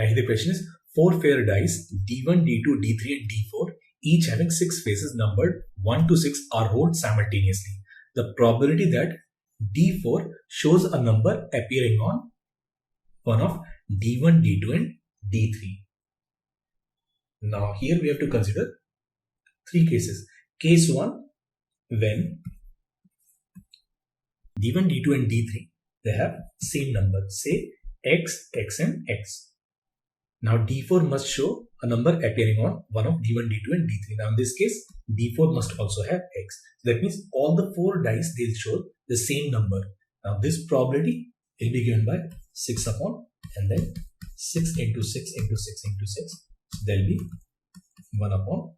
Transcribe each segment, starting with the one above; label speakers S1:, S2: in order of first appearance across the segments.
S1: Now here the question is 4 fair dice D1, D2, D3 and D4 each having 6 faces numbered 1 to 6 are rolled simultaneously. The probability that D4 shows a number appearing on one of D1, D2 and D3. Now here we have to consider 3 cases. Case 1, when D1, D2 and D3 they have same number, say X, X and X. Now D4 must show a number appearing on one of D1, D2 and D3. Now in this case D4 must also have X. So that means all the 4 dice they'll show the same number. Now this probability will be given by 6 upon and then 6 into 6 into 6 into 6. So there will be 1 upon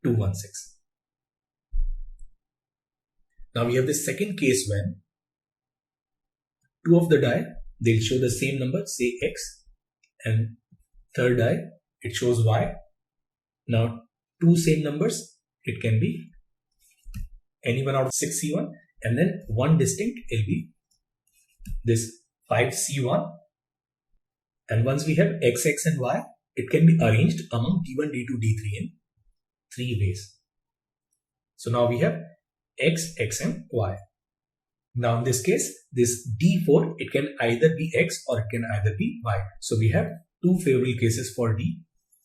S1: 216. Now we have the second case when 2 of the die they'll show the same number, say X, and third die it shows Y. Now 2 same numbers, it can be any one out of 6C1 and then one distinct will be this 5C1, and once we have X, X and Y, it can be arranged among D1, D2, D3 in 3 ways. So now we have X, X and Y. Now in this case, this D4, it can either be X or it can either be Y. So we have 2 favorable cases for D.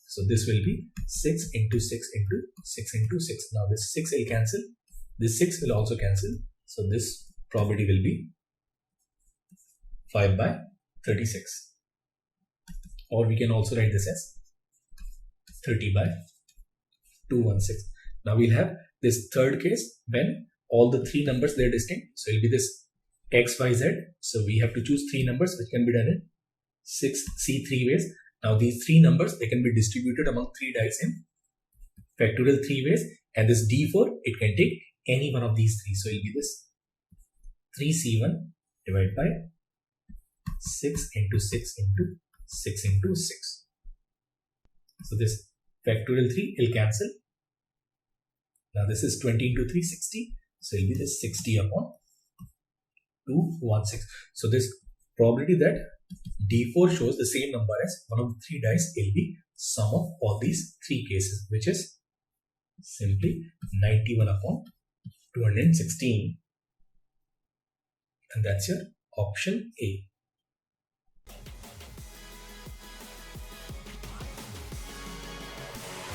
S1: So this will be 6 into 6 into 6 into 6. Now this 6 will cancel. This 6 will also cancel. So this probability will be 5 by 36. Or we can also write this as 30 by 216. Now we'll have this third case when all the 3 numbers they are distinct. So it will be this X, Y, Z. So we have to choose 3 numbers which can be done in 3 ways. Now these 3 numbers they can be distributed among 3 dice in factorial 3 ways, and this D4 it can take any one of these 3. So it will be this 3C1 divided by 6 into 6 into 6 into 6. So this factorial 3 will cancel. Now this is 20 into 3, 60. So it will be this 60 upon 216. So this probability that D4 shows the same number as one of the 3 dice will be sum of all these 3 cases, which is simply 91 upon 216. And that's your option A.